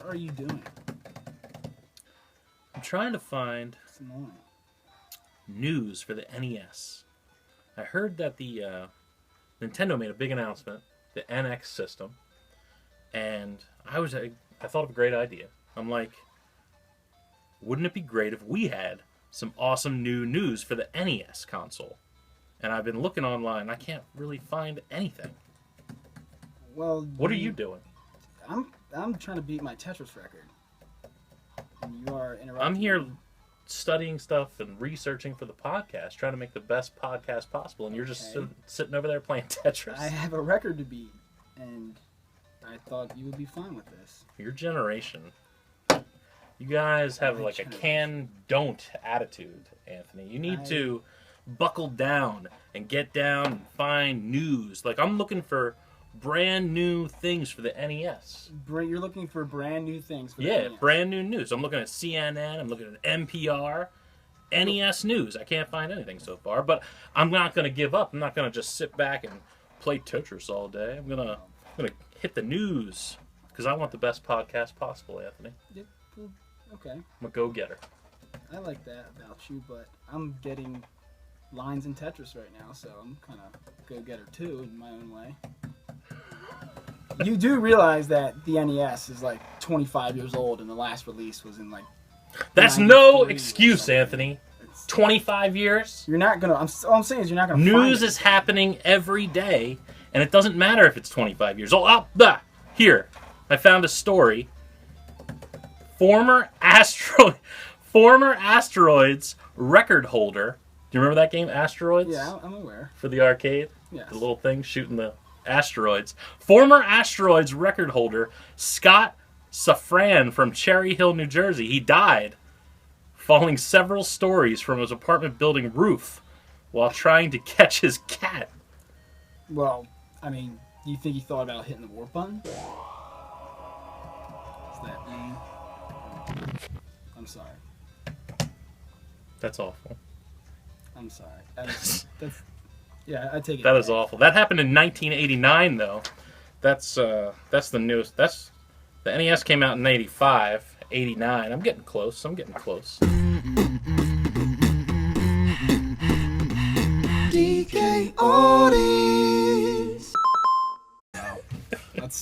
are you doing? I'm trying to find It's annoying. news for the NES. I heard that the Nintendo made a big announcement, the NX system, and I thought of a great idea. I'm like, wouldn't it be great if we had some awesome new news for the NES console? And I've been looking online, I can't really find anything. Well, What are you doing? I'm trying to beat my Tetris record. And you are interrupting. I'm here me. studying stuff and researching for the podcast, trying to make the best podcast possible, and you're just sitting over there playing Tetris. I have a record to beat, and I thought you would be fine with this. Your generation. You guys have like a can-don't attitude, Anthony. You need to buckle down and get down and find news. Like, I'm looking for brand new things for the NES. You're looking for brand new things for the Yeah, NES. brand new news. I'm looking at CNN, I'm looking at NPR, NES news. I can't find anything so far, but I'm not going to give up. I'm not going to just sit back and play Tetris all day. I'm gonna hit the news because I want the best podcast possible, Anthony. Yeah, well, okay. I'm a go-getter. I like that about you, but I'm getting lines in Tetris right now, so I'm kind of go-getter too in my own way. You do realize that the NES is like 25 years old, and the last release was in like. That's no excuse, Anthony. 25 years. You're not gonna. All I'm saying is you're not gonna. News is happening every day, and it doesn't matter if it's 25 years old. Here, I found a story. Former Asteroids record holder. Do you remember that game, Asteroids? Yeah, I'm aware. For the arcade? Yes. The little thing shooting the asteroids. Former Asteroids record holder, Scott Safran from Cherry Hill, New Jersey. He died falling several stories from his apartment building roof while trying to catch his cat. Well, I mean, do you think he thought about hitting the warp button? Is that you? I'm sorry. That's awful. I'm sorry. Yeah, I take it. That is awful. That happened in 1989, though. That's the newest. The NES came out in 85, 89. I'm getting close. DKOldies.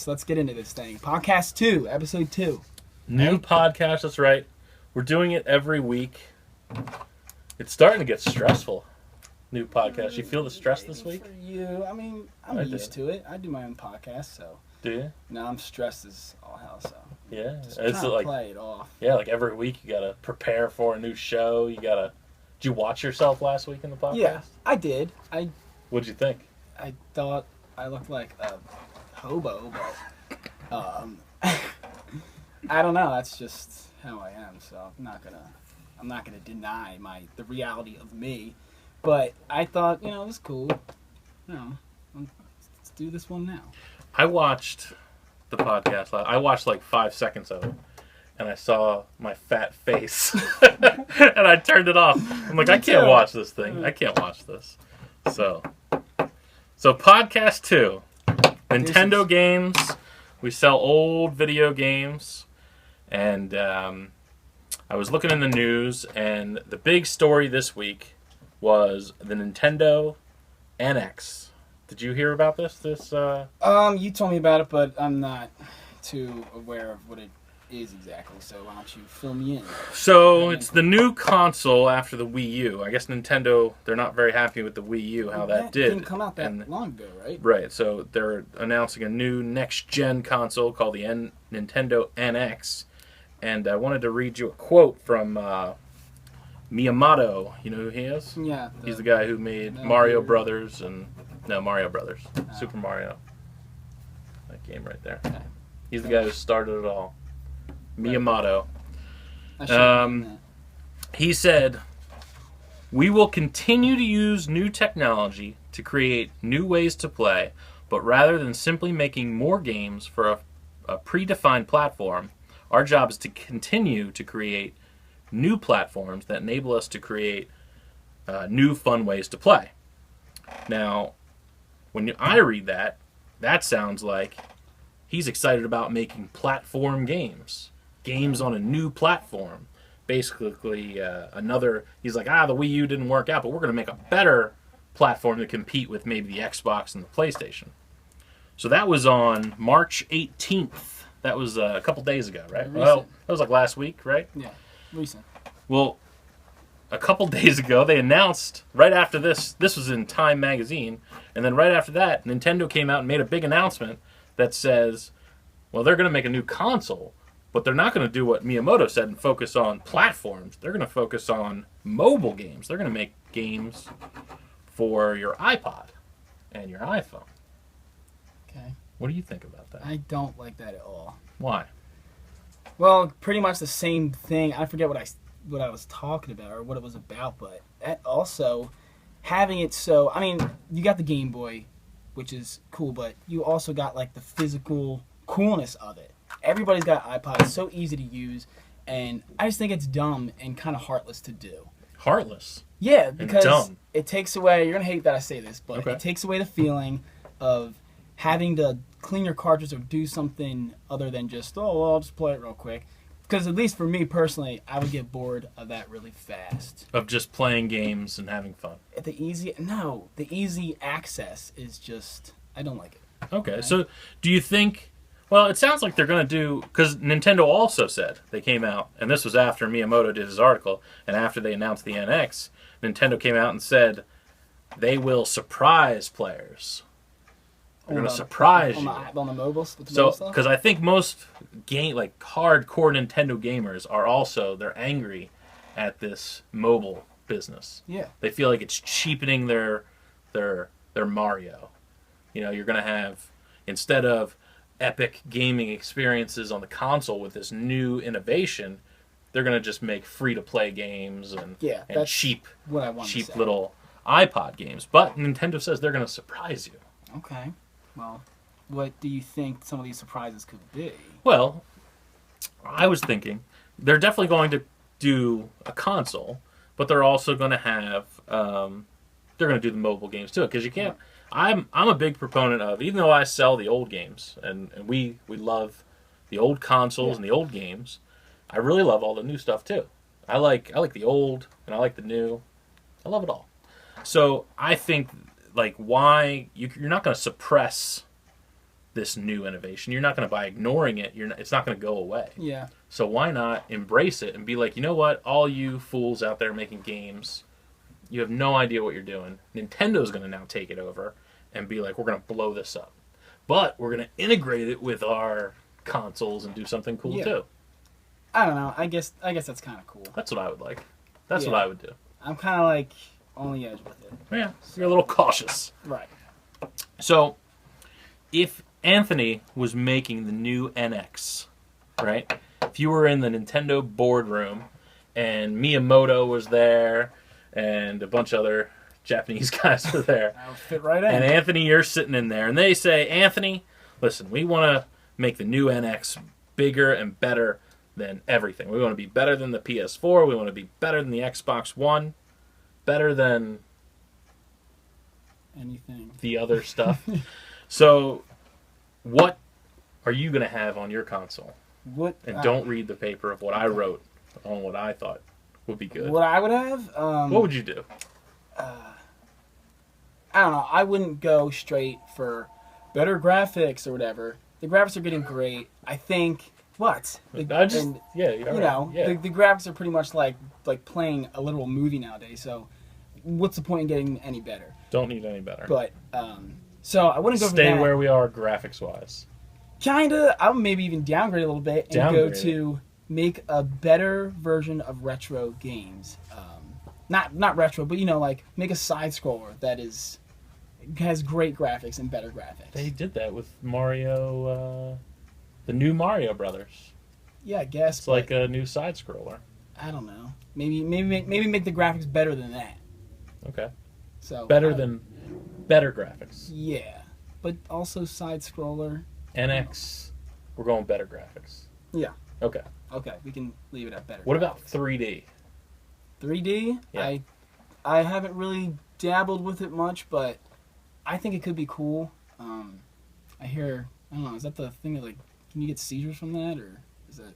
Let's get into this thing. Podcast 2, episode 2. New podcast. That's right. We're doing it every week. It's starting to get stressful. New podcast. You feel the stress this week? For you, I mean, I'm used to it. I do my own podcast, so. Do you? No, I'm stressed as all hell, so. Yeah. Just It's trying to like play it off. Yeah, like every week you gotta prepare for a new show. Did you watch yourself last week in the podcast? Yeah, I did. What'd you think? I thought I looked like a hobo, but I don't know. That's just how I am. So I'm not gonna deny the reality of me. But I thought, it was cool. Let's do this one now. I watched the podcast. I watched like 5 seconds of it, and I saw my fat face, and I turned it off. I'm like, I can't watch this thing. I can't watch this. So podcast 2, Nintendo games. We sell old video games, and I was looking in the news, and the big story this week was the Nintendo NX. Did you hear about this? You told me about it, but I'm not too aware of what it is exactly. So why don't you fill me in? So it's the new console after the Wii U. I guess Nintendo, they're not very happy with the Wii U, how that did. It didn't come out that long ago, right? Right. So they're announcing a new next-gen console called the Nintendo NX. And I wanted to read you a quote from Miyamoto. You know who he is? Yeah. He's the guy who made Mario Brothers and... No, Mario Brothers. Super Mario. That game right there. Okay. He's the guy who started it all. Miyamoto. He said, "We will continue to use new technology to create new ways to play, but rather than simply making more games for a predefined platform, our job is to continue to create new platforms that enable us to create new fun ways to play." Now, when I read that sounds like he's excited about making platform games. games on a new platform. Basically, he's like, the Wii U didn't work out, but we're going to make a better platform to compete with maybe the Xbox and the PlayStation. So that was on March 18th. That was a couple days ago, right? Recent. Well, that was like last week, right? Yeah, recent. Well, a couple days ago, they announced, right after this was in Time magazine, and then right after that, Nintendo came out and made a big announcement that says, well, they're going to make a new console, but they're not going to do what Miyamoto said and focus on platforms. They're going to focus on mobile games. They're going to make games for your iPod and your iPhone. Okay. What do you think about that? I don't like that at all. Why? Well, pretty much the same thing. I forget what I was talking about or what it was about, but also having it so, I mean, you got the Game Boy, which is cool, but you also got like the physical coolness of it. Everybody's got iPods. It's so easy to use, and I just think it's dumb and kind of heartless to do. Heartless? Yeah, because dumb. It takes away, you're going to hate that I say this, but Okay. It takes away the feeling of having to clean your cartridge or do something other than just, I'll just play it real quick. Because at least for me personally, I would get bored of that really fast. Of just playing games and having fun. The easy access is just, I don't like it. Okay, so do you think... Well, it sounds like they're going to do... Because Nintendo also said, they came out, and this was after Miyamoto did his article, and after they announced the NX, Nintendo came out and said they will surprise players. They're going to surprise you. On the mobiles? So, because I think most hardcore Nintendo gamers are also, they're angry at this mobile business. Yeah. They feel like it's cheapening their Mario. You know, you're going to have, instead of epic gaming experiences on the console with this new innovation, they're going to just make free-to-play games and cheap little iPod games. But Nintendo says they're going to surprise you. Okay. Well, what do you think some of these surprises could be? Well, I was thinking they're definitely going to do a console, but they're also going to have they're going to do the mobile games too, because you can't. I'm a big proponent of, even though I sell the old games and we love the old consoles and the old games, I really love all the new stuff too. I like the old and I like the new. I love it all. So I think why you're not going to suppress this new innovation. You're not going to, by ignoring it, it's not going to go away. Yeah. So why not embrace it and be like, you know what, all you fools out there making games, you have no idea what you're doing. Nintendo's going to now take it over and be like, we're going to blow this up. But we're going to integrate it with our consoles and do something cool too. I don't know. I guess that's kind of cool. That's what I would like. That's what I would do. I'm kind of like on the edge with it. Yeah, you're a little cautious. Right. So, if Anthony was making the new NX, right? If you were in the Nintendo boardroom and Miyamoto was there and a bunch of other Japanese guys were there. That would fit right in. And Anthony, you're sitting in there and they say, Anthony, listen, we want to make the new NX bigger and better than everything. We want to be better than the PS4. We want to be better than the Xbox One. Better than anything. The other stuff. So, what are you going to have on your console? And don't read the paper of what I wrote on what I thought would be good. What I would have? What would you do? I don't know. I wouldn't go straight for better graphics or whatever. The graphics are getting great. I think... What? The graphics are pretty much like playing a literal movie nowadays. So, what's the point in getting any better? Don't need any better. But so I wouldn't go for that. Stay where we are graphics wise. Kinda. I would maybe even downgrade a little bit and go to make a better version of retro games. Not retro, but make a side scroller that has great graphics and better graphics. They did that with Mario. The new Mario Brothers. Yeah, I guess. It's like a new side scroller. I don't know. Maybe make the graphics better than that. Okay. So better graphics. Yeah, but also side scroller. NX, we're going better graphics. Yeah. Okay. Okay, we can leave it at better. What graphics. about 3D? 3D? Yeah. I haven't really dabbled with it much, but I think it could be cool. I don't know. Is that the thing that can you get seizures from that, or is that?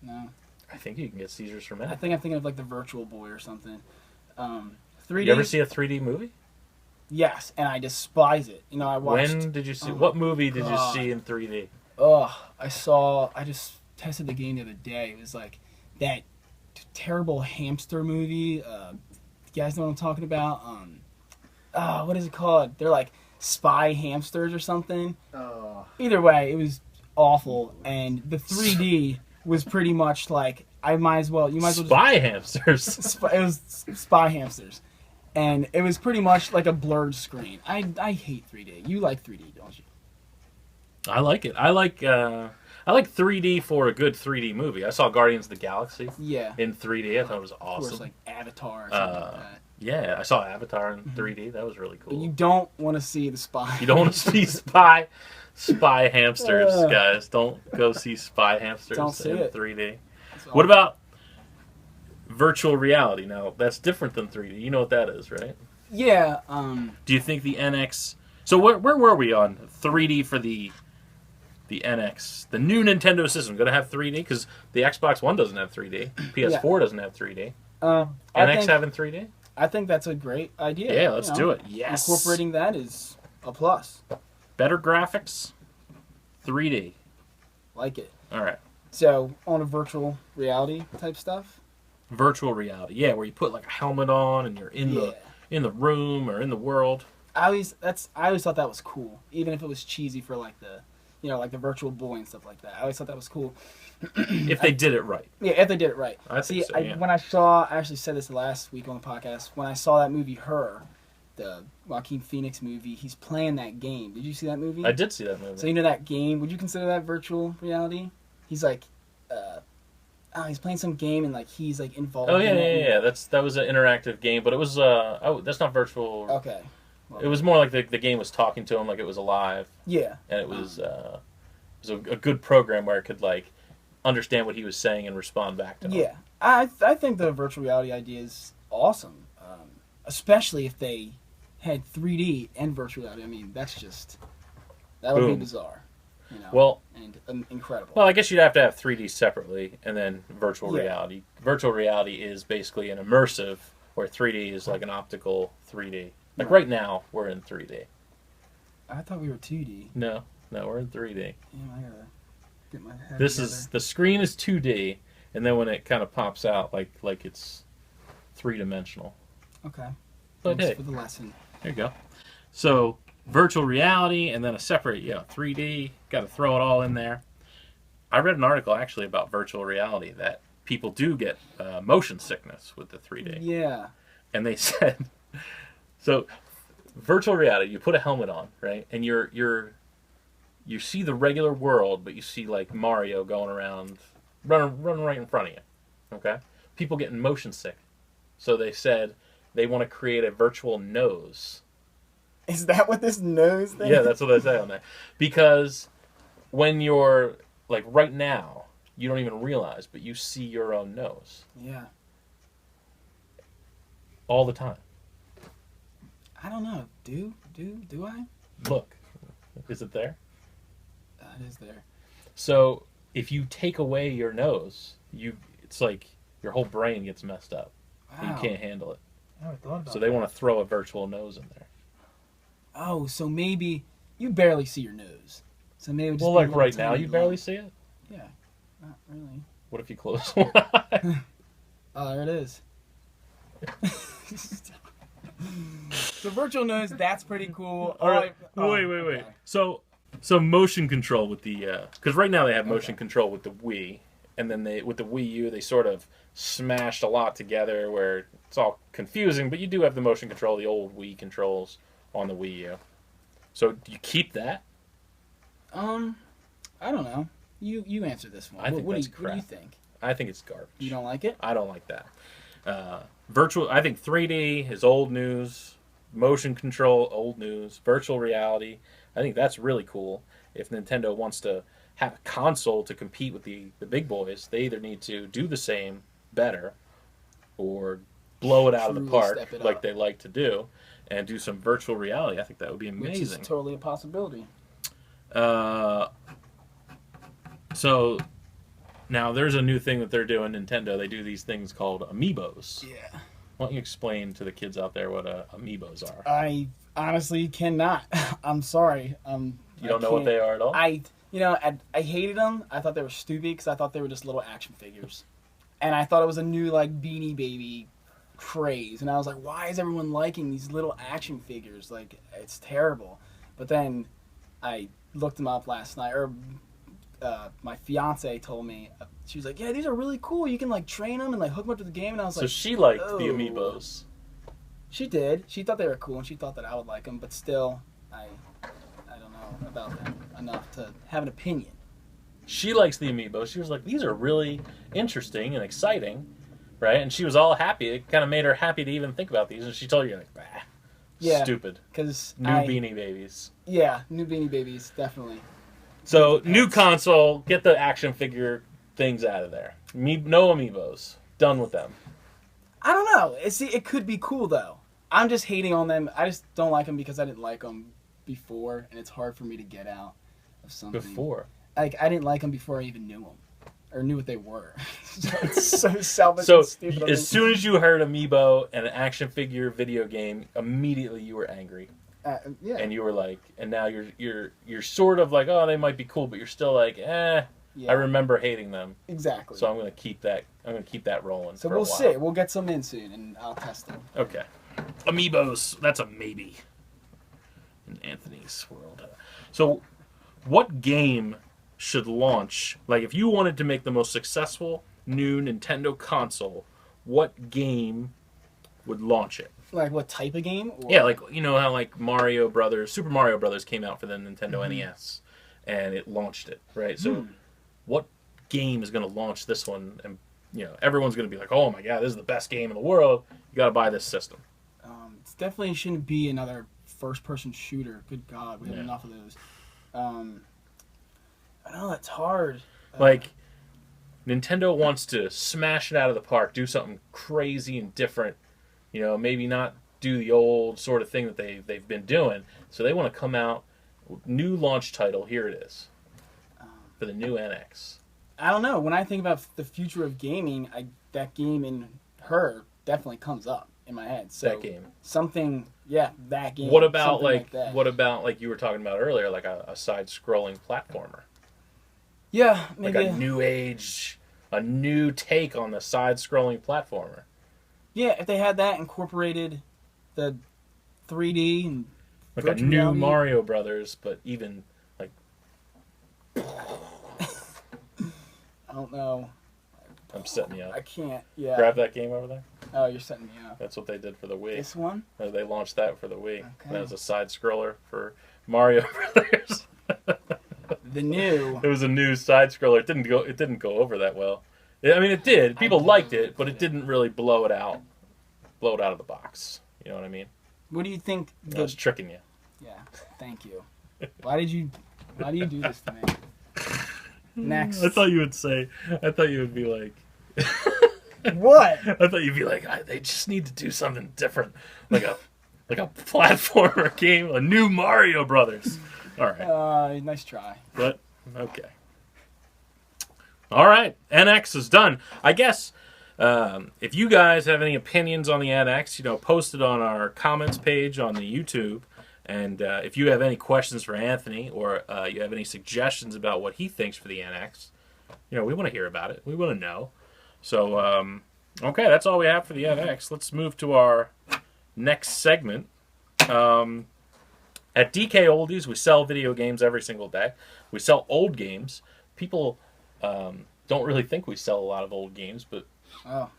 No. I think you can get seizures from I it. think I'm thinking of like the Virtual Boy or something. 3D. You ever see a 3D movie? Yes, and I despise it. You know, I watched. When did you see? Oh What my movie did you God. see in 3D? I just tested the game the other day. It was like that terrible hamster movie. You guys know what I'm talking about? What is it called? They're like spy hamsters or something. Either way, it was awful, and the 3D was pretty much like you might as well Spy hamsters. it was spy hamsters, and it was pretty much like a blurred screen. I hate 3D. You like 3D, don't you? I like it. I like 3D for a good 3D movie. I saw Guardians of the Galaxy Yeah. in 3D. I thought it was Of awesome. course, like Avatar or something like that. Yeah, I saw Avatar in 3D. That was really cool. But you don't want to see the spy. You don't want to see spy hamsters, guys. Don't go see spy hamsters Don't see in it. 3D. So, What about virtual reality? Now, that's different than 3D. You know what that is, right? Yeah. Do you think the NX... So where were we on 3D for the NX? The new Nintendo system going to have 3D? Because the Xbox One doesn't have 3D. PS4 doesn't have 3D. NX having 3D? I think that's a great idea. Yeah, let's do it. Yes. Incorporating that is a plus. Better graphics, 3D. Like it. All right. So, on a virtual reality type stuff? Virtual reality. Yeah, where you put like a helmet on and you're in the room or in the world. I always thought that was cool, even if it was cheesy for like the, like the Virtual Boy and stuff like that. I always thought that was cool. If they did it right. Yeah, if they did it right. I think so, yeah. When I actually said this last week on the podcast, when I saw that movie, Her, the Joaquin Phoenix movie, he's playing that game. Did you see that movie? I did see that movie. So that game, would you consider that virtual reality? He's like, he's playing some game and like he's like involved. Oh yeah. That was an interactive game, but it was that's not virtual. Okay. Well, it was more like the game was talking to him like it was alive. Yeah. And it was a good program where it could like understand what he was saying and respond back to him. Yeah, I think the virtual reality idea is awesome, especially if they had 3D and virtual reality. I mean, that would be bizarre. Well, and incredible. Well, I guess you'd have to have 3D separately and then virtual reality. Virtual reality is basically an immersive, where 3D is like an optical 3D. Like right now, we're in 3D. I thought we were 2D. No, we're in 3D. Damn, I gotta get my head together. The screen is 2D, and then when it kind of pops out, like it's 3-dimensional. Okay. But Thanks for the lesson. There you go. So virtual reality, and then a separate 3D. Got to throw it all in there. I read an article actually about virtual reality that people do get motion sickness with the 3D. Yeah. And they said, so virtual reality, you put a helmet on, right? And you see the regular world, but you see like Mario going around, running right in front of you. Okay? People getting motion sick. So they said they want to create a virtual nose. Is that what this nose thing? Yeah, that's what they say on there. Because when you're like right now, you don't even realize, but you see your own nose. Yeah. All the time. I don't know. Do I? Look. Is it there? It is there. So if you take away your nose, it's like your whole brain gets messed up. Wow. You can't handle it. I never thought about So they want to throw a virtual nose in there. Oh, so maybe you barely see your nose. So maybe just Like right now, you barely see it? Yeah, not really. What if you close one eye? Oh, there it is. The virtual nose, that's pretty cool. All right. Wait. Okay. So motion control with the because right now they have motion control with the Wii, and then with the Wii U they sort of smashed a lot together where it's all confusing. But you do have the motion control, the old Wii controls on the Wii U. So do you keep that? I don't know. You answer this one. I think that's crap. What do you think? I think it's garbage. You don't like it? I don't like that. I think 3D is old news. Motion control, old news. Virtual reality, I think that's really cool. If Nintendo wants to have a console to compete with the big boys, they either need to do the same better or blow it out of the park like they like to do and do some virtual reality. I think that would be amazing. Which is totally a possibility. So Now, there's a new thing that they're doing, Nintendo. They do these things called amiibos. Yeah. Why don't you explain to the kids out there what amiibos are? I honestly cannot. I'm sorry. You don't know what they are at all? I hated them. I thought they were stupid because I thought they were just little action figures. And I thought it was a new, like, Beanie Baby craze. And I was like, why is everyone liking these little action figures? Like, it's terrible. But then I looked them up last night, or my fiance told me, she was like, yeah, these are really cool. You can, like, train them and, like, hook them up to the game. And I was like, so she liked the amiibos. She did. She thought they were cool, and she thought that I would like them. But still, I don't know about them enough to have an opinion. She likes the amiibos. She was like, these are really interesting and exciting, right? And she was all happy. It kind of made her happy to even think about these. And she told you, like, bah, Yeah, stupid. Because New Beanie Babies. Yeah, new Beanie Babies, definitely. So, new console, get the action figure things out of there. No amiibos. Done with them. I don't know. It could be cool, though. I'm just hating on them. I just don't like them because I didn't like them before, and it's hard for me to get out of something. Before? Like, I didn't like them before I even knew them, or knew what they were. So it's so selfish So, and stupid. as soon as you heard amiibo and an action figure video game, immediately you were angry. Yeah. And you were like, and now you're sort of like, oh, they might be cool, but you're still like, Yeah. I remember hating them. Exactly. So I'm gonna keep that rolling. So for a we'll while. see. We'll get some in soon, and I'll test them. Okay. Amiibos, that's a maybe in Anthony's world. So, what game should launch? Like, if you wanted to make the most successful new Nintendo console, what game would launch it? Like what type of game? Or... Yeah, like, you know how like Super Mario Brothers came out for the Nintendo NES, and it launched it, right? So, what game is going to launch this one? And you know, everyone's going to be like, "Oh my god, this is the best game in the world! You got to buy this system." It definitely shouldn't be another first-person shooter. Good God, we have enough of those. I know that's hard. Like, Nintendo wants to smash it out of the park, do something crazy and different. You know, maybe not do the old sort of thing that they've been doing. So they want to come out with new launch title. Here it is for the new NX. I don't know. When I think about the future of gaming, that game in her definitely comes up in my head. So that game. Something, that game. What about like you were talking about earlier, like a side-scrolling platformer? Yeah, maybe like a new age, a new take on the side-scrolling platformer. Yeah, if they had that incorporated, the 3D and like a new reality. Mario Brothers, but even like I don't know. I'm setting you up. I can't. Yeah. Grab that game over there. Oh, you're setting me up. That's what they did for the Wii. This one? They launched that for the Wii. Okay. That was a side scroller for Mario Brothers. The new. It was a new side scroller. It didn't go over that well. I mean, it did. People liked it, but it didn't really blow it out of the box. You know what I mean? What do you think? I was tricking you. Yeah. Thank you. Why do you do this to me? Next. I thought you would be like. What? I thought you'd be like, they just need to do something different, like a platformer game, a new Mario Brothers. All right. Nice try. But okay. All right, NX is done. I guess if you guys have any opinions on the NX, post it on our comments page on the YouTube. And if you have any questions for Anthony or you have any suggestions about what he thinks for the NX, we want to hear about it. We want to know. So, okay, that's all we have for the NX. Let's move to our next segment. At DKOldies, we sell video games every single day. We sell old games. People don't really think we sell a lot of old games, but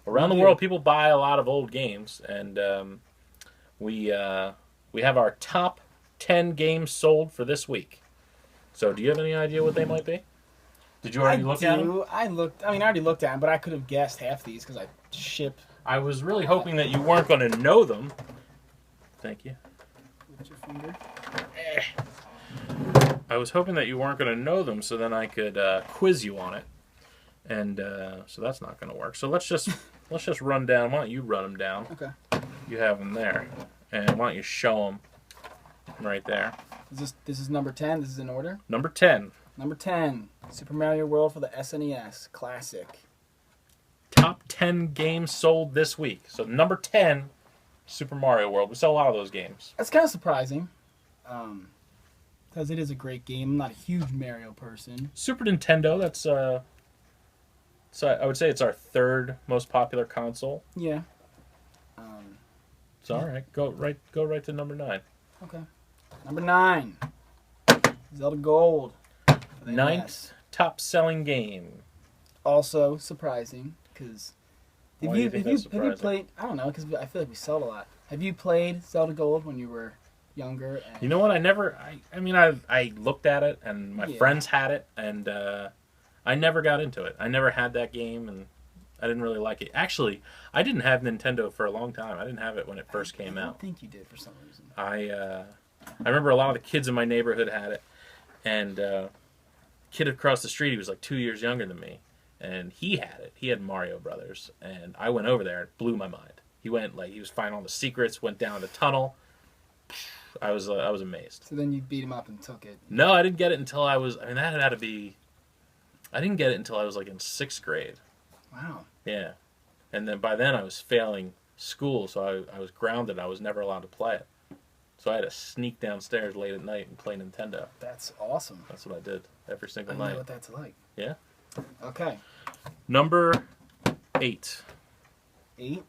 around the world, people buy a lot of old games. And we have our top 10 games sold for this week. So, do you have any idea what they might be? Did you already look at them? I already looked at them, but I could have guessed half these because I ship. I was really hoping that you weren't going to know them. Thank you. With your finger. I was hoping that you weren't going to know them, so then I could quiz you on it. And so that's not going to work. So let's just run down. Why don't you run them down? Okay. You have them there, and why don't you show them right there? This is number 10. This is in order. Number 10. Number 10, Super Mario World for the SNES. Classic. Top 10 games sold this week. So number 10, Super Mario World. We sell a lot of those games. That's kind of surprising. Because it is a great game. I'm not a huge Mario person. Super Nintendo, that's so I would say it's our third most popular console. Yeah. It's all right. Go right to number 9. Okay. Number 9, Zelda Gold. Ninth top selling game. Also surprising because Why do you think that's have you played? I don't know, because I feel like we sell a lot. Have you played Zelda Gold when you were younger? And... You know what? I looked at it and my friends had it and I never got into it. I never had that game and I didn't really like it. Actually, I didn't have Nintendo for a long time. I didn't have it when it first came out. I think you did for some reason. I remember a lot of the kids in my neighborhood had it, and kid across the street, he was like 2 years younger than me, and he had it. He had Mario Brothers, and I went over there and it blew my mind. He was finding all the secrets, went down the tunnel. I was amazed. So then you beat him up and took it. No, I didn't get it until I didn't get it until I was like in 6th grade. Wow. Yeah. And then by then I was failing school, so I was grounded. I was never allowed to play it. So I had to sneak downstairs late at night and play Nintendo. That's awesome. That's what I did every single I night. know what that's like. Yeah. Okay. Number 8. 8,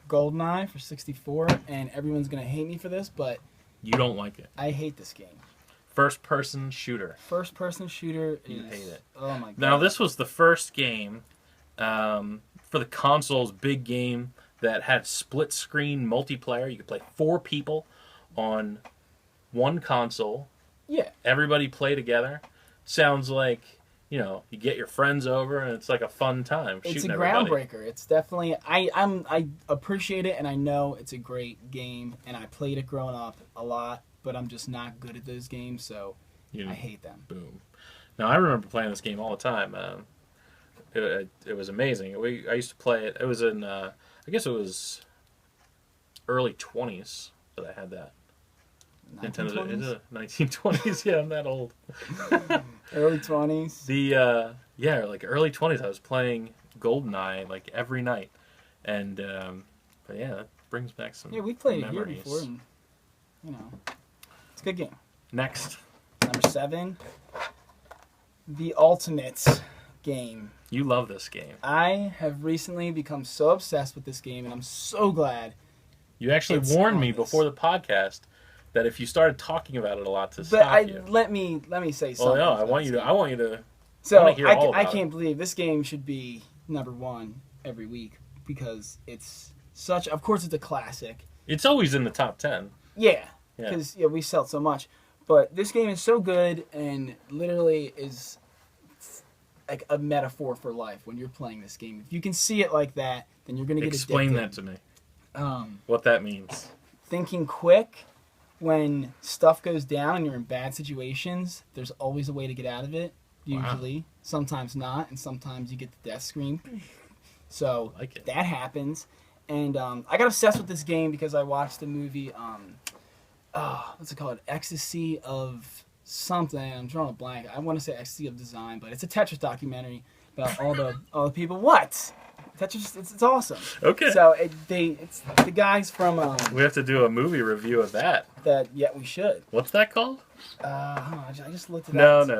GoldenEye for 64, and everyone's going to hate me for this, but... You don't like it. I hate this game. First-person shooter. First-person shooter is... You hate it. Oh my god. Now, this was the first game for the console's big game that had split-screen multiplayer. You could play 4 people on one console. Yeah. Everybody play together. Sounds like, you get your friends over and it's like a fun time. It's a everybody. groundbreaker. It's definitely... I appreciate it, and I know it's a great game, and I played it growing up a lot, but I'm just not good at those games, so I hate them. Boom. Now, I remember playing this game all the time. It was amazing. I used to play it. It was in, I guess it was early 20s that I had that. 1920s? Nintendo 1920s. Yeah, I'm that old. Early 20s. Like early 20s. I was playing GoldenEye like every night, and but yeah, that brings back some. Yeah, we played memories. it here before, and it's a good game. Next, number 7, the Ultimate game. You love this game. I have recently become so obsessed with this game, and I'm so glad. You actually warned me before the podcast that if you started talking about it a lot to stop you. Let me say something. Oh no, I want you to. So I can't believe this game should be number 1 every week because it's such. Of course, it's a classic. It's always in the top 10. Yeah, because we sell so much. But this game is so good and literally is like a metaphor for life when you're playing this game. If you can see it like that, then you're going to get Explain addicted. that to me. What that means. Thinking quick. When stuff goes down and you're in bad situations, there's always a way to get out of it, usually. Wow. Sometimes not, and sometimes you get the death screen. So that happens. And I got obsessed with this game because I watched the movie, what's it called? Ecstasy of something. I'm drawing a blank. I want to say Ecstasy of Design, but it's a Tetris documentary about all the people. What? Tetris, it's awesome. Okay. So it's the guys from. We have to do a movie review of that. We should. What's that called? I just looked it up. No.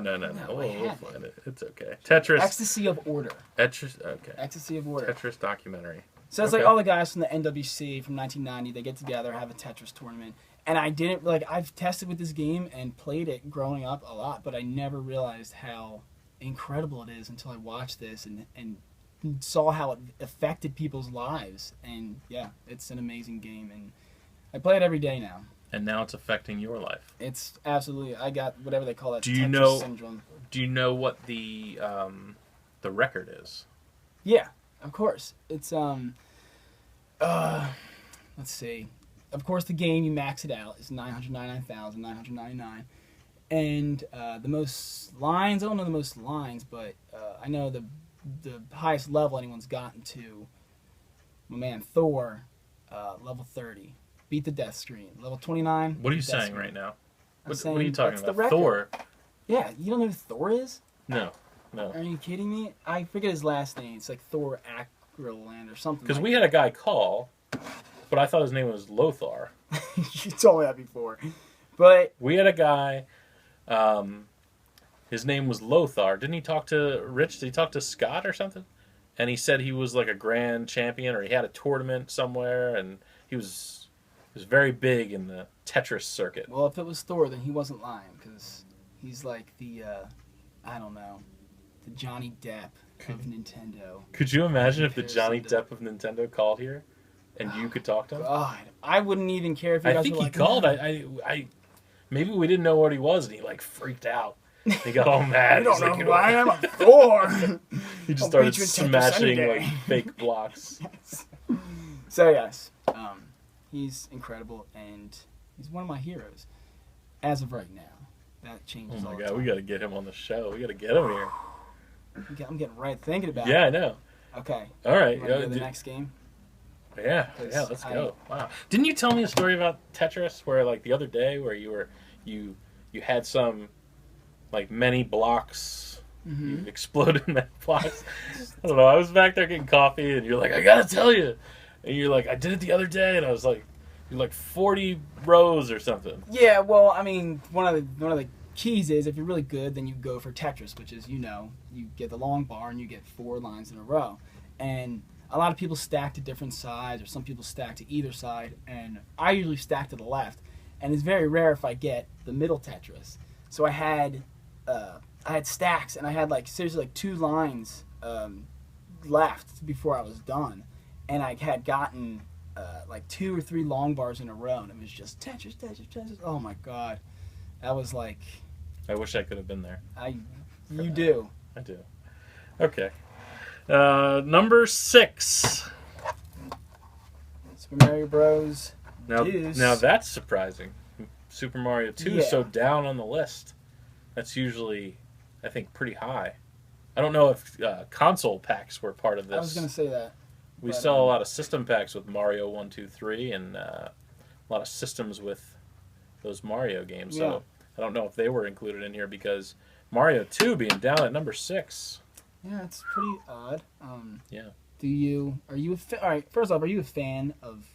We'll find it. It's okay. Tetris. Ecstasy of Order. Okay. Ecstasy of Order. Tetris documentary. So it's like all the guys from the NWC from 1990. They get together, have a Tetris tournament, and I didn't I've tested with this game and played it growing up a lot, but I never realized how incredible it is until I watched this and saw how it affected people's lives. And yeah, it's an amazing game, and I play it every day now. And now it's affecting your life. It's absolutely. I got whatever they call that. Tetris syndrome. Do you know what the record is? Yeah, of course. It's let's see. Of course, the game you max it out is 999,999, and the most lines. I don't know the most lines, but I know the highest level anyone's gotten to. My man Thor, level 30. Beat the death screen. Level 29. What are you saying right now? What are you talking about? Record. Thor. Yeah, you don't know who Thor is? No. Are you kidding me? I forget his last name. It's like Thor Acroland or something. Because we had a guy call, but I thought his name was Lothar. You told me that before. But we had a guy, his name was Lothar. Didn't he talk to Rich? Did he talk to Scott or something? And he said he was like a grand champion, or he had a tournament somewhere, and he was very big in the Tetris circuit. Well, if it was Thor, then he wasn't lying, because he's like the, I don't know, the Johnny Depp of Nintendo. Could you imagine if the Johnny Depp of Nintendo called here, and you could talk to him? God, I wouldn't even care if you guys I think were he like, called. I maybe we didn't know what he was, and he like freaked out. He got all mad. You don't know who I am. I'm Thor. He just started smashing like fake blocks. Yes. So yes, he's incredible, and he's one of my heroes as of right now. That changes. Oh my all the god, time. we got to get him on the show. We got to get him here. I'm getting right thinking about it. Yeah, I know. Okay. All right. You wanna go to the next game? Yeah, let's go. Wow. Didn't you tell me a story about Tetris where like the other day where you had some like many blocks, you exploded many blocks? I don't know. I was back there getting coffee and you're like, I gotta tell you. And you're like, I did it the other day, and I was like, you're like 40 rows or something. Yeah, well, I mean, one of the keys is if you're really good, then you go for Tetris, which is, you get the long bar and you get 4 lines in a row. And a lot of people stack to different sides, or some people stack to either side, and I usually stack to the left. And it's very rare if I get the middle Tetris. So I had stacks, and I had like seriously like 2 lines left before I was done, and I had gotten like 2 or 3 long bars in a row, and it was just Tetris. Oh my god, that was like. I wish I could have been there. You do. I do. Okay. Number 6. Super Mario Bros. Now that's surprising. Super Mario 2 is so down on the list. That's usually, I think, pretty high. I don't know if console packs were part of this. I was going to say that. We sell a lot of system packs with Mario 1, 2, 3, and a lot of systems with those Mario games. Yeah. So I don't know if they were included in here because Mario 2 being down at number 6. Yeah, it's pretty odd. Yeah. All right, first off, are you a fan of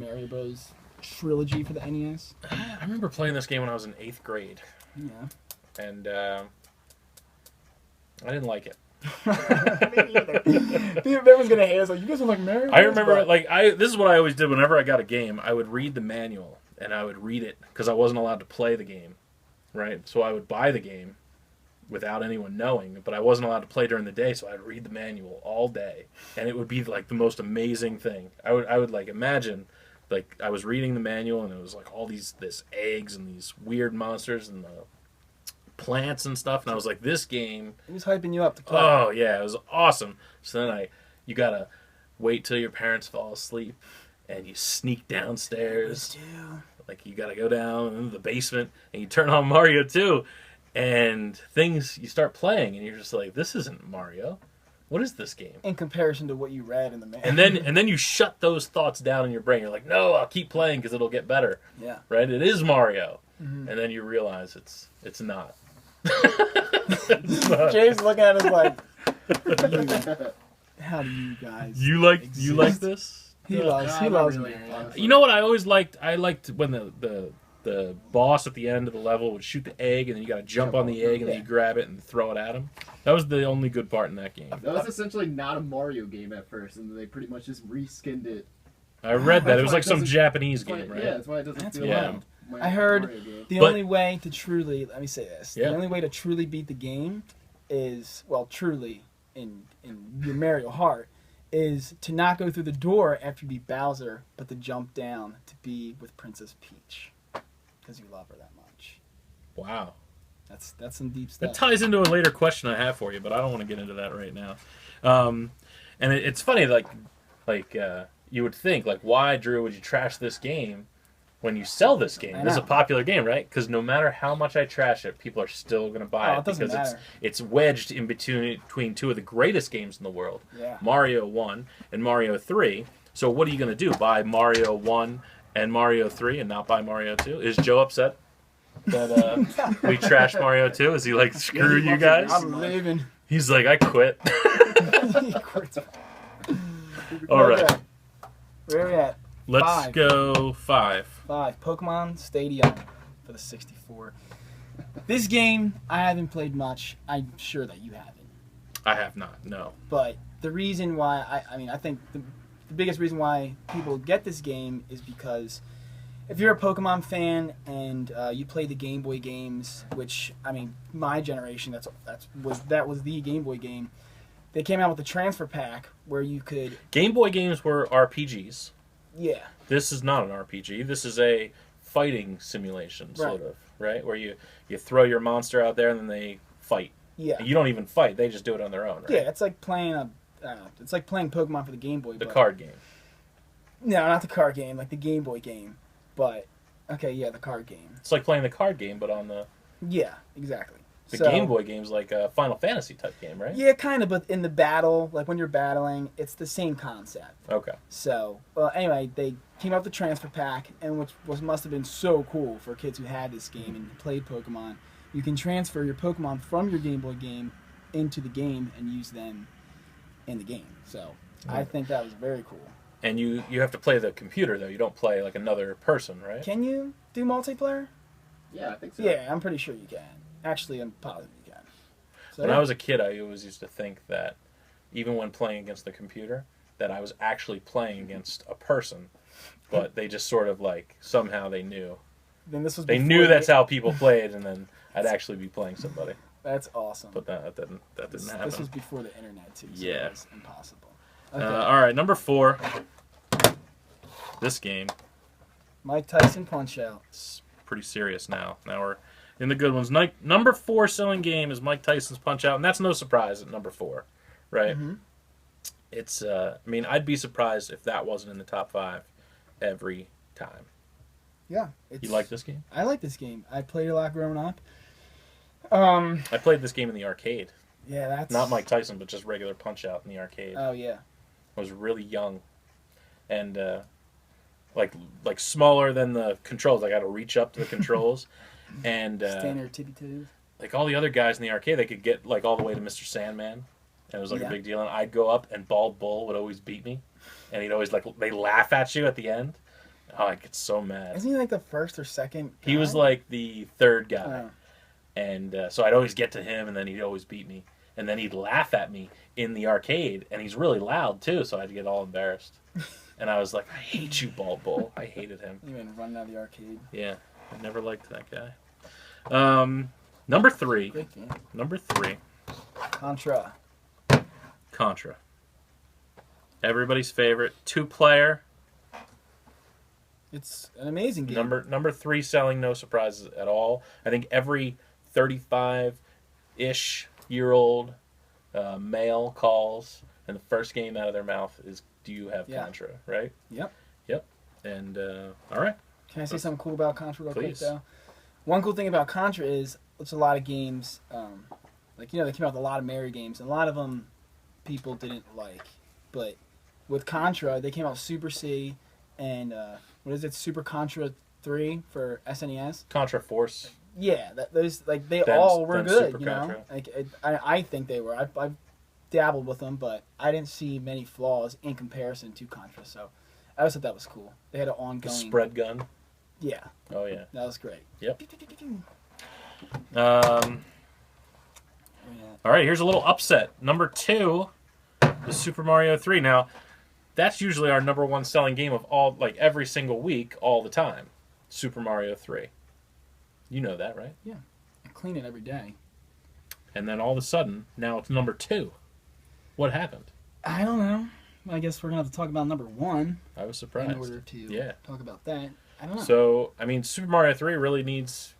Mario Bros. Trilogy for the NES? I remember playing this game when I was in 8th grade. Yeah. And I didn't like it. Me either. Everyone's gonna hate us. Like, you guys don't like Mario Bros? I remember, this is what I always did whenever I got a game. I would read the manual, and I would read it, because I wasn't allowed to play the game, right? So I would buy the game without anyone knowing, but I wasn't allowed to play during the day, so I'd read the manual all day, and it would be, like, the most amazing thing. I would like, imagine, like, I was reading the manual, and it was, like, all this eggs and these weird monsters and the plants and stuff, and I was like, this game, It was hyping you up to play. oh yeah, it was awesome. So then you gotta wait till your parents fall asleep and you sneak downstairs, like you gotta go down into the basement and you turn on Mario 2 and you start playing and you're just like, this isn't Mario, what is this game? In comparison to what you read in the manual. And then you shut those thoughts down in your brain. You're like, no, I'll keep playing because it'll get better. Yeah. Right, it is Mario. Mm-hmm. And then you realize it's not. James looking at us like, how do you guys? You like exist? this? He loves me. You know what I always liked? I liked when the boss at the end of the level would shoot the egg, and then you got to jump on the egg, and then you grab it and throw it at him. That was the only good part in that game. That was essentially not a Mario game at first, and they pretty much just reskinned it. I read that. It was like some Japanese That's why- game, right? Yeah, that's why it doesn't That's feel wild. like I heard Mario game. the But- only way to truly, let me say this, Yeah. the only way to truly beat the game is, well, truly, in your Mario heart, is to not go through the door after you beat Bowser, but to jump down to be with Princess Peach. Because you love her that much. Wow. That's some deep That stuff. ties into a later question I have for you, but I don't want to get into that right now. And it's funny, like you would think, like, why, Drew, would you trash this game when you sell this game? I This is a know. popular game, right? Because no matter how much I trash it, people are still going to buy Oh, it it doesn't because matter. it's wedged in between 2 of the greatest games in the world, Yeah. Mario 1 and Mario 3. So what are you going to do? Buy Mario 1 and Mario 3 and not buy Mario 2? Is Joe upset? that we trashed Mario 2? Is he like, screw you guys? I'm leaving. He's like, I quit. He quits. All right. Where are we at? Let's go 5. 5. Pokemon Stadium for the 64. This game, I haven't played much. I'm sure that you haven't. I have not, no. But the reason why, I think the biggest reason why people get this game is because if you're a Pokemon fan and you play the Game Boy games, which, I mean, my generation, that was the Game Boy game. They came out with a transfer pack where you could... Game Boy games were RPGs. Yeah. This is not an RPG. This is a fighting simulation, sort of, right? Where you throw your monster out there and then they fight. Yeah. And you don't even fight. They just do it on their own, right? Yeah, it's like playing Pokemon for the Game Boy. The card game. No, not the card game, like the Game Boy game. But, okay, yeah, the card game. It's like playing the card game, but on the... Yeah, exactly. The Game Boy game's like a Final Fantasy type game, right? Yeah, kind of, but in the battle, like when you're battling, it's the same concept. Okay. So, well, anyway, they came out with the transfer pack, and which must have been so cool for kids who had this game and played Pokemon. You can transfer your Pokemon from your Game Boy game into the game and use them in the game. So, I think that was very cool. And you have to play the computer, though. You don't play like another person, right? Can you do multiplayer? Yeah, I think so. Yeah, I'm pretty sure you can. Actually, I'm positive you can. So, When I was a kid, I always used to think that even when playing against the computer, that I was actually playing against a person, but they just sort of like, somehow they knew. Then this was They knew that's how people played, and then I'd actually be playing somebody. That's awesome. But that didn't happen. This was before the internet, too, so Yeah. it was impossible. Okay. All right, number 4. This game. Mike Tyson Punch-Out. It's pretty serious now. Now we're in the good ones. Number 4 selling game is Mike Tyson's Punch-Out, and that's no surprise at number 4, right? Mm-hmm. It's, I mean, I'd be surprised if that wasn't in the top 5 every time. Yeah. You like this game? I like this game. I played it a lot growing up. I played this game in the arcade. Yeah, that's... Not Mike Tyson, but just regular Punch-Out in the arcade. Oh, yeah. I was really young. And, like smaller than the controls. I got to reach up to the controls. And Stand there tippy-toes. like all the other guys in the arcade, they could get like all the way to Mr. Sandman. And it was like a big deal. And I'd go up and Bald Bull would always beat me. And he'd always they laugh at you at the end. Oh, I get so mad. Isn't he like the first or second guy? He was like the third guy. Oh. And so I'd always get to him and then he'd always beat me. And then he'd laugh at me in the arcade. And he's really loud too, so I'd get all embarrassed. And I was like, I hate you, Bald Bull. I hated him. You been running out of the arcade. Yeah, I never liked that guy. Number 3. Great game. Number 3. Contra. Everybody's favorite 2-player. It's an amazing game. Number 3 selling, no surprises at all. I think every 35-ish year old male calls, and the first game out of their mouth is, "Do you have Contra?" Right? Yep. And all right. Can I say something cool about Contra real quick, Please. though? One cool thing about Contra is it's a lot of games, they came out with a lot of Mario games, and a lot of them people didn't like. But with Contra, they came out with Super C and, Super Contra 3 for SNES? Contra Force. Yeah, those they Then- all were then good, Super you know? Contra. Like, I think they were. I've dabbled with them, but I didn't see many flaws in comparison to Contra, so I always thought that was cool. They had an The ongoing... spread gun. Yeah, Oh yeah. that was great. Yep. Yeah. All right, here's a little upset. Number 2 is Super Mario 3. Now, that's usually our number 1 selling game of all, like every single week, all the time. Super Mario 3. You know that, right? Yeah, I clean it every day. And then all of a sudden, now it's number 2. What happened? I don't know. I guess we're going to have to talk about number 1 I was surprised. in order to talk about that. I don't know. So, I mean, Super Mario 3 really needs...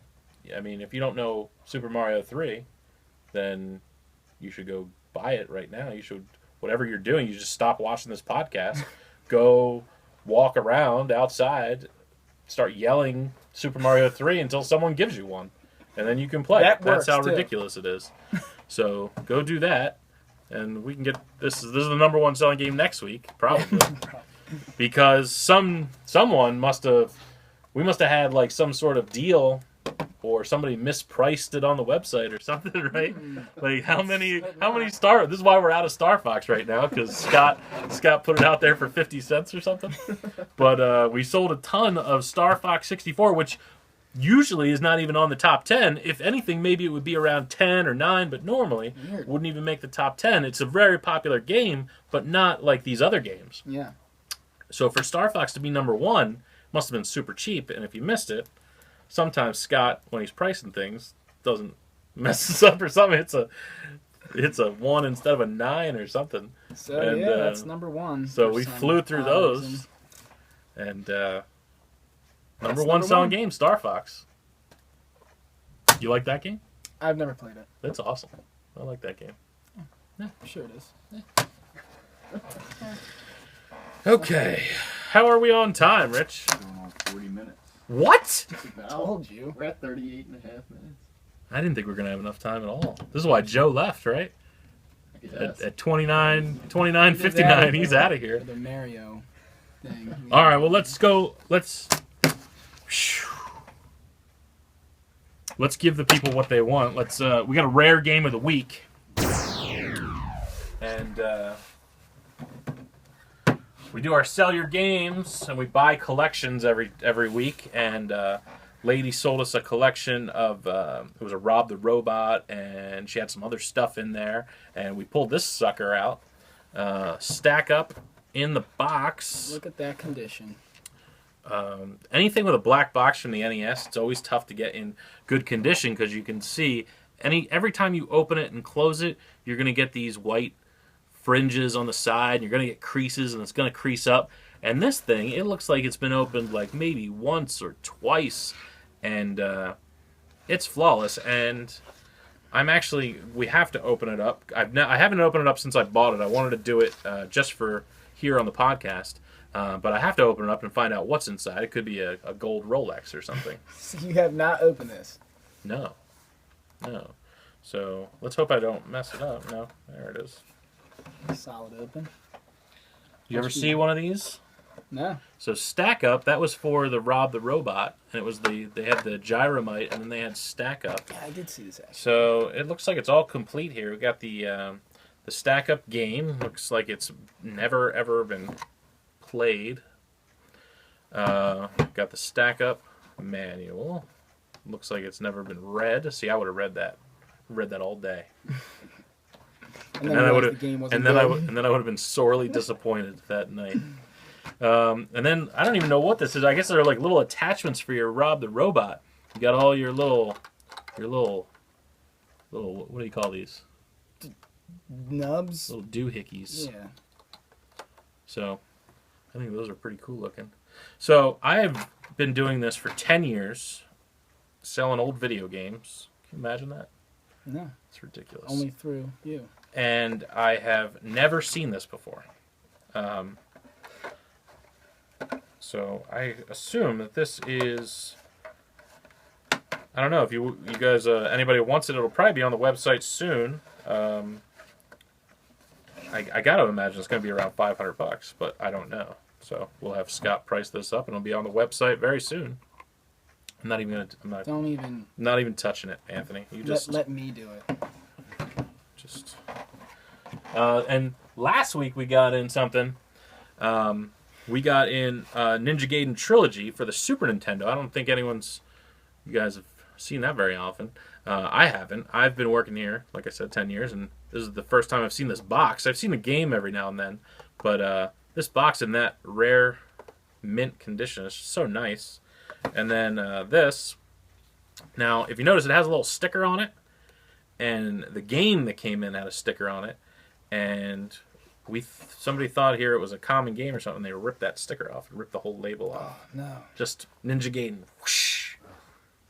I mean, if you don't know Super Mario 3, then you should go buy it right now. You should... Whatever you're doing, you just stop watching this podcast, go walk around outside, start yelling Super Mario 3 until someone gives you one. And then you can play. That's how ridiculous it is. So go do that, and we can get this. This is the number 1 selling game next week, probably, because someone must have. We must have had like some sort of deal or somebody mispriced it on the website or something, right? Like how many Star? This is why we're out of Star Fox right now, because Scott put it out there for 50 cents or something. But we sold a ton of Star Fox 64, which usually is not even on the top 10. If anything, maybe it would be around 10 or 9, but normally wouldn't even make the top 10. It's a very popular game, but not like these other games. Yeah. So for Star Fox to be number 1, must have been super cheap, and if you missed it, sometimes Scott, when he's pricing things, doesn't mess us up or something. It's a 1 instead of a 9 or something. So and, that's number 1. So we flew through those, and number one selling game, Star Fox. You like that game? I've never played it. That's awesome. I like that game. Yeah, sure it is. Yeah. Okay, how are we on time, Rich? Going on 40 minutes. What? I told you. We're at 38 and a half minutes. I didn't think we were going to have enough time at all. This is why Joe left, right? At 29:59, he's out of here. The Mario thing. All right, well, let's go. Let's give the people what they want. We got a rare game of the week. And we do our sell your games, and we buy collections every week. And lady sold us a collection of it was a Rob the Robot, and she had some other stuff in there. And we pulled this sucker out, stack up in the box. Look at that condition. Anything with a black box from the NES, it's always tough to get in good condition, because you can see every time you open it and close it, you're going to get these white fringes on the side, and you're going to get creases, and it's going to crease up. And this thing, it looks like it's been opened like maybe once or twice, and it's flawless. And we have to open it up. I haven't opened it up since I bought it. I wanted to do it just for here on the podcast, but I have to open it up and find out what's inside. It could be a gold Rolex or something. So you have not opened this? No. So let's hope I don't mess it up. No, there it is. Solid open. You ever see one of these? No. So Stack Up, that was for the Rob the Robot, and it was they had the Gyromite, and then they had Stack Up. Yeah, I did see this actually. So it looks like it's all complete here. We got the Stack Up game. Looks like it's never ever been played. Got the Stack Up manual. Looks like it's never been read. See, I would have read that all day. And then I would have been sorely disappointed that night. And then I don't even know what this is. I guess they're like little attachments for your Rob the Robot. You got all your little what do you call these? Nubs. Little doohickeys. Yeah. So I think those are pretty cool looking. So I have been doing this for 10 years, selling old video games. Can you imagine that? No. It's ridiculous. Only through you. And I have never seen this before. So I assume that this is... I don't know if you guys, anybody wants it, it'll probably be on the website soon. I got to imagine it's going to be around $500, but I don't know. So we'll have Scott price this up, and it'll be on the website very soon. I'm not even not even touching it, Anthony. You just let me do it. And last week we got in something. We got in Ninja Gaiden Trilogy for the Super Nintendo. I don't think you guys have seen that very often. I haven't. I've been working here, like I said, 10 years, and this is the first time I've seen this box. I've seen the game every now and then, but this box in that rare mint condition is so nice. And then this. Now, if you notice, it has a little sticker on it, and the game that came in had a sticker on it, and somebody thought here it was a common game or something. They ripped that sticker off and ripped the whole label off. Oh, no. Just Ninja Gaiden. Whoosh,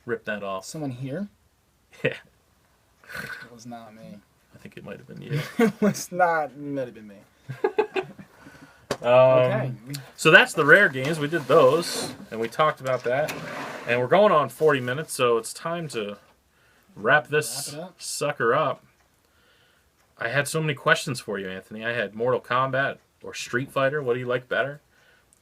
ripped that off. Someone here? Yeah. It was not me. I think it might have been you. It was not. It might have been me. Okay. So that's the rare games. We did those, and we talked about that. And we're going on 40 minutes, so it's time to wrap this sucker up. I had so many questions for you, Anthony. I had Mortal Kombat or Street Fighter. What do you like better?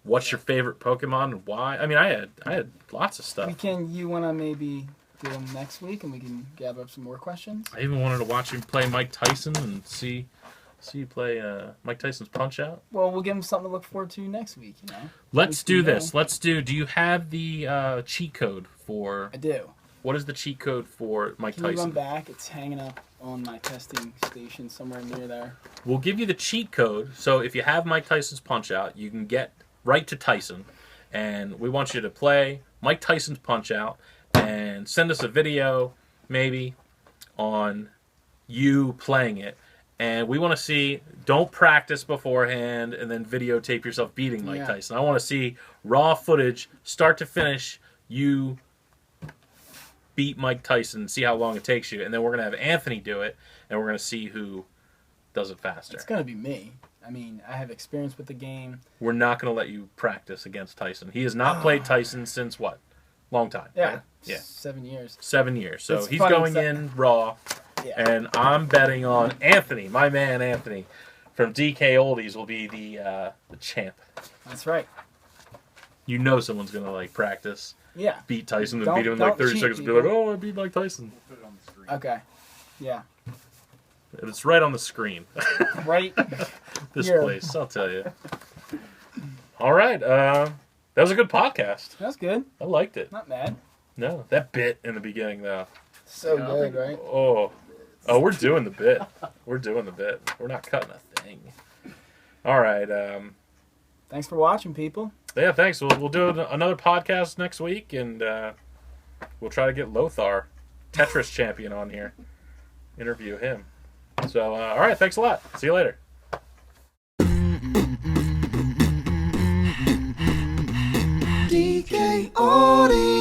What's your favorite Pokemon and why? I mean, I had lots of stuff. You want to maybe do them next week, and we can gather up some more questions. I even wanted to watch him play Mike Tyson and see you play Mike Tyson's Punch-Out. Well, we'll give him something to look forward to next week, you know? Let's do this. Do you have the cheat code for... I do. What is the cheat code for Mike Can Tyson? you run back? It's hanging up on my testing station somewhere near there. We'll give you the cheat code. So if you have Mike Tyson's Punch-Out, you can get right to Tyson. And we want you to play Mike Tyson's Punch-Out and send us a video, maybe, on you playing it. And we want to see, don't practice beforehand and then videotape yourself beating Mike Tyson. I want to see raw footage, start to finish, you beat Mike Tyson, see how long it takes you. And then we're going to have Anthony do it, and we're going to see who does it faster. It's going to be me. I mean, I have experience with the game. We're not going to let you practice against Tyson. He has not played Tyson since what? Long time. Yeah. Right? Yeah. 7 years. 7 years. So It's he's funny, going in raw. Yeah. And I'm betting on Anthony, my man Anthony, from DKOldies will be the champ. That's right. You know someone's going to, like, practice. Yeah. Beat Tyson and Don't- beat him in, like, don't 30 cheat, seconds and be like, people. oh, I beat Mike Tyson. We'll put it on the screen. Okay. Yeah. And it's right on the screen. Right. This Here. place, I'll tell you. All right. That was a good podcast. That's good. I liked it. Not bad. No, that bit in the beginning, though. So Yeah, I good, think- right? Oh, we're doing the bit. We're doing the bit. We're not cutting a thing. All right. Thanks for watching, people. Yeah, thanks. We'll do another podcast next week, and we'll try to get Lothar, Tetris champion, on here. Interview him. So, all right. Thanks a lot. See you later. DKOldies.